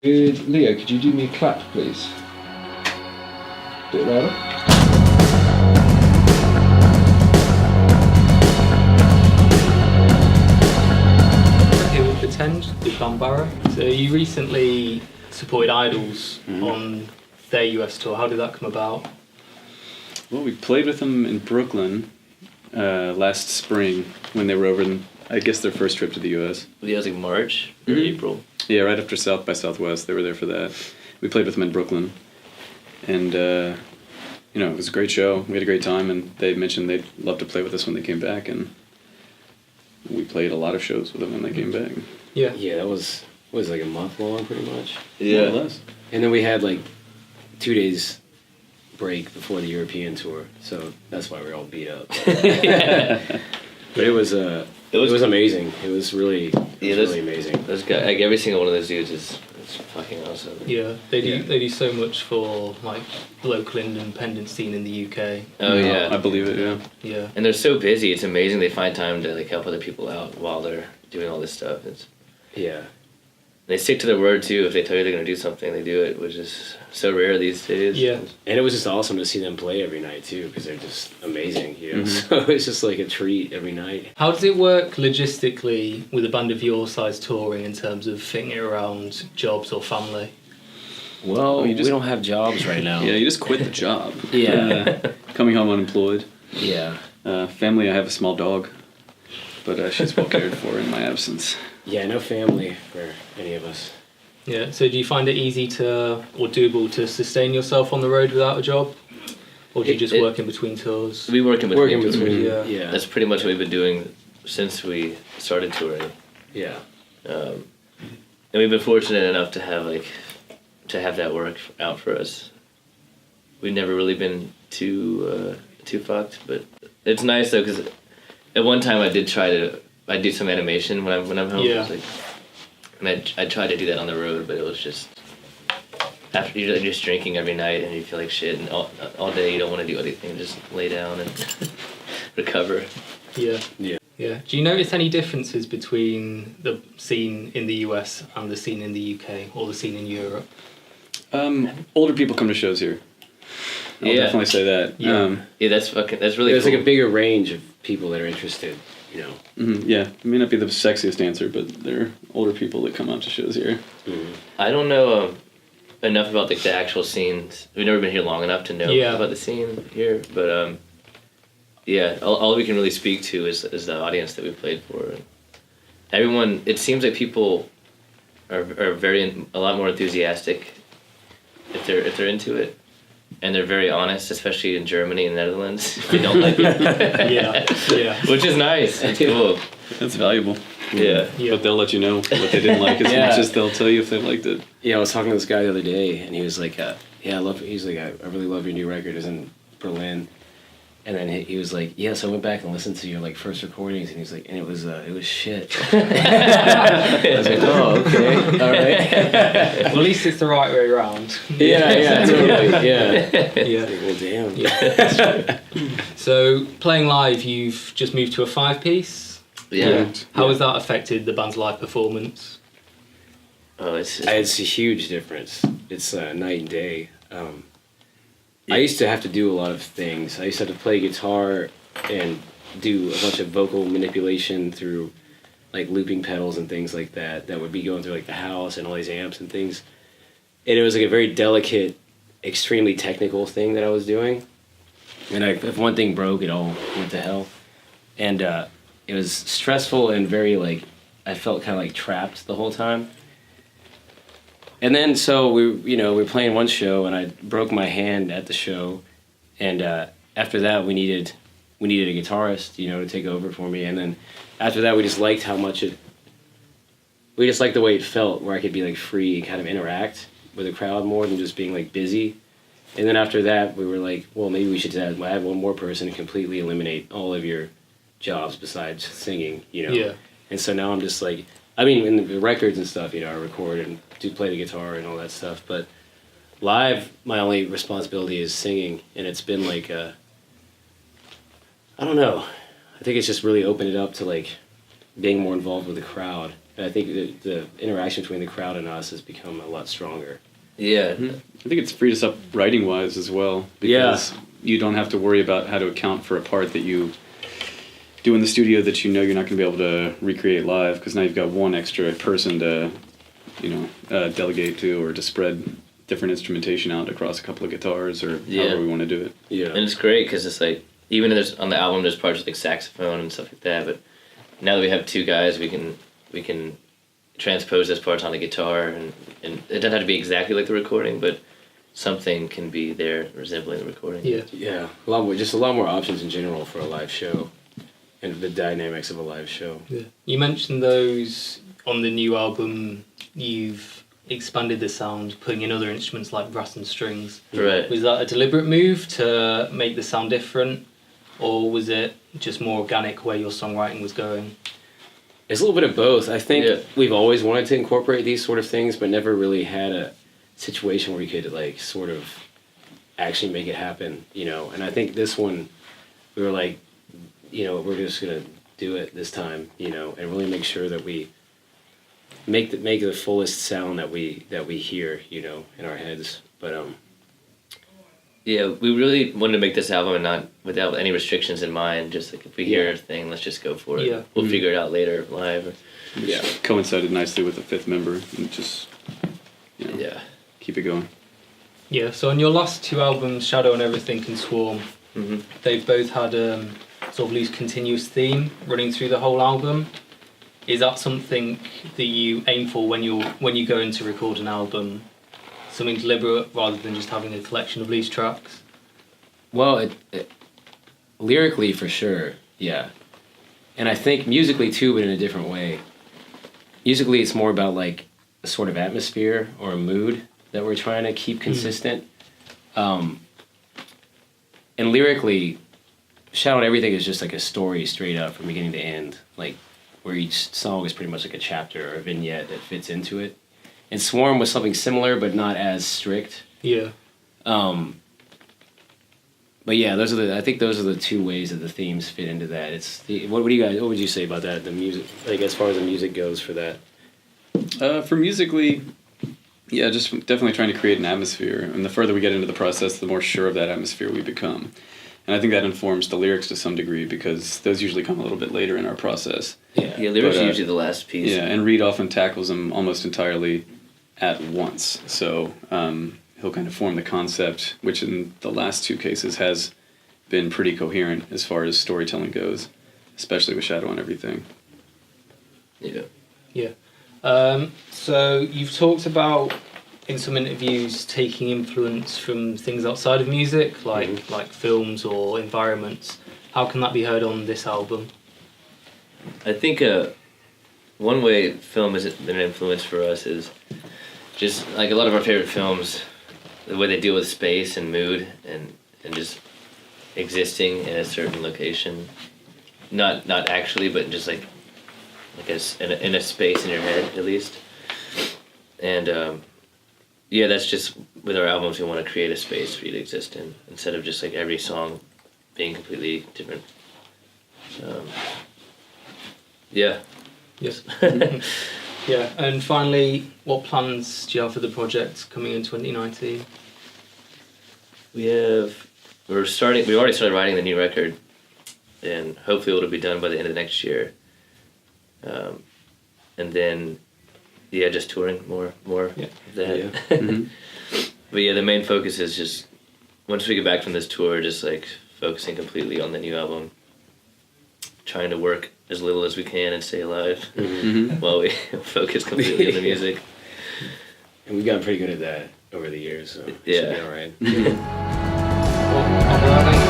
Leo, could you do me a clap, please? Bit louder. Here with Pretend with Bambara. So you recently supported Idols on their US tour. How did that come about? Well, we played with them in Brooklyn last spring when they were over in, I guess, their first trip to the US. Yeah, it was like March or April. Yeah, right after South by Southwest, they were there for that. We played with them in Brooklyn, and it was a great show. We had a great time, and they mentioned they'd love to play with us when they came back, and we played a lot of shows with them when they came back. Yeah. Yeah, that was like a month long, pretty much. More or less. And then we had like 2 days break before the European tour, so that's why we were all beat up. But it was amazing. It was really really amazing. Those guys, like every single one of those dudes is fucking awesome. Yeah, they do so much for like the local independent scene in the UK. Oh yeah, I believe it. Yeah. Yeah. And they're so busy. It's amazing they find time to like help other people out while they're doing all this stuff. They stick to their word too. If they tell you they're gonna do something, they do it, which is so rare these days. Yeah. And it was just awesome to see them play every night too, because they're just amazing. So it's just like a treat every night. How does it work logistically with a band of your size touring in terms of fitting it around jobs or family? Well, we don't have jobs right now. Yeah, you just quit the job. Yeah. Coming home unemployed. Yeah. Family, I have a small dog, but she's well cared for in my absence. Yeah, no family for any of us. Yeah, so do you find it easy or doable to sustain yourself on the road without a job? Or do you just work in between tours? We work in between. Yeah. That's pretty much what we've been doing since we started touring. Yeah. And we've been fortunate enough to have that work out for us. We've never really been too fucked, but it's nice though, because at one time I do some animation when I'm home. Yeah. And I tried to do that on the road, but it was just after you're just drinking every night and you feel like shit, and all day you don't want to do anything, just lay down and recover. Yeah. Yeah. Yeah. Do you notice any differences between the scene in the US and the scene in the UK or the scene in Europe? Older people come to shows here. I'll definitely say that. Yeah. That's really There's cool. like a bigger range of people that are interested, Yeah, it may not be the sexiest answer, but they're older people that come out to shows here. I don't know enough about the actual scenes. We've never been here long enough to know about the scene here, but all we can really speak to is the audience that we played for. Everyone, it seems like people are a lot more enthusiastic if they're into it, and they're very honest, especially in Germany and Netherlands. If they don't like it, Yeah. which is nice. It's cool. That's valuable. Yeah. But they'll let you know what they didn't like as much as they'll tell you if they liked it. Yeah, I was talking to this guy the other day, and he was like, I really love your new record. It's in Berlin. And then he was like, yeah, so I went back and listened to your like first recordings, and he was like, and it was shit. I was like, oh, okay, all right. Well, at least it's the right way around. Yeah, totally, yeah. Yeah. Like, well, damn. Yeah. So, playing live, you've just moved to a 5-piece. Yeah. How has that affected the band's live performance? Oh, it's It's a huge difference. It's night and day. I used to have to do a lot of things. I used to have to play guitar and do a bunch of vocal manipulation through like looping pedals and things like that would be going through like the house and all these amps and things. And it was like a very delicate, extremely technical thing that I was doing. And if one thing broke, it all went to hell. And it was stressful and very like, I felt kind of like trapped the whole time. And then so we were playing one show, and I broke my hand at the show, and after that we needed a guitarist, to take over for me. And then after that we just liked the way it felt, where I could be like free and kind of interact with the crowd more than just being like busy. And then after that we were like, well, maybe we should add one more person and completely eliminate all of your jobs besides singing, Yeah. And so now I'm just like, in the records and stuff, I record and do play the guitar and all that stuff, but live, my only responsibility is singing, and it's been like, I don't know, I think it's just really opened it up to like being more involved with the crowd And I think the interaction between the crowd and us has become a lot stronger. Yeah. I think it's freed us up writing wise as well, because you don't have to worry about how to account for a part that you do in the studio that you know you're not going to be able to recreate live, because now you've got one extra person to, delegate to, or to spread different instrumentation out across a couple of guitars, or however we want to do it. Yeah. And it's great because it's like, even if there's on the album there's parts like saxophone and stuff like that, but now that we have two guys, we can transpose those parts on the guitar, and it doesn't have to be exactly like the recording, but something can be there resembling the recording. Yeah, a lot more options in general for a live show, and the dynamics of a live show. Yeah. You mentioned those on the new album. You've expanded the sound, putting in other instruments like brass and strings. Right. Was that a deliberate move to make the sound different, or was it just more organic where your songwriting was going? It's a little bit of both. I think we've always wanted to incorporate these sort of things, but never really had a situation where we could like sort of actually make it happen, And I think this one, we were like, we're just gonna do it this time, and really make sure that we make the fullest sound that we hear, in our heads. But yeah, we really wanted to make this album and not without any restrictions in mind. Just like if we hear a thing, let's just go for it. Yeah. We'll figure it out later live. Coincided nicely with the fifth member, and just keep it going. Yeah, so on your last two albums, Shadow and Everything and Swarm, they've both had sort of loose continuous theme running through the whole album. Is that something that you aim for when you go in to record an album? Something deliberate rather than just having a collection of loose tracks? Well, lyrically for sure, yeah. And I think musically too, but in a different way. Musically, it's more about like a sort of atmosphere or a mood that we're trying to keep consistent. And lyrically, Shadow and Everything is just like a story straight up from beginning to end, like where each song is pretty much like a chapter or a vignette that fits into it. And Swarm was something similar, but not as strict. Yeah. But yeah, I think those are the two ways that the themes fit into that. What would you say about that? The music, like as far as the music goes for that. For musically, just definitely trying to create an atmosphere. And the further we get into the process, the more sure of that atmosphere we become. And I think that informs the lyrics to some degree, because those usually come a little bit later in our process. Yeah, lyrics are usually the last piece. Yeah, and Reed often tackles them almost entirely at once. So he'll kind of form the concept, which in the last two cases has been pretty coherent as far as storytelling goes, especially with Shadow and Everything. Yeah. Yeah. So you've talked about, in some interviews, taking influence from things outside of music, like films or environments. How can that be heard on this album? I think one way film has been an influence for us is just like a lot of our favorite films, the way they deal with space and mood and just existing in a certain location. Not actually, but just like in a space in your head at least. And that's just with our albums, we want to create a space for you to exist in instead of just like every song being completely different. Yes. Yeah, and finally, what plans do you have for the project coming in 2019? We already started writing the new record, and hopefully it'll be done by the end of next year. And then, just touring more of that. Yeah. But the main focus is just, once we get back from this tour, just like focusing completely on the new album, trying to work as little as we can and stay alive while we focus completely on the music. And we've gotten pretty good at that over the years, so it should be all right. Well,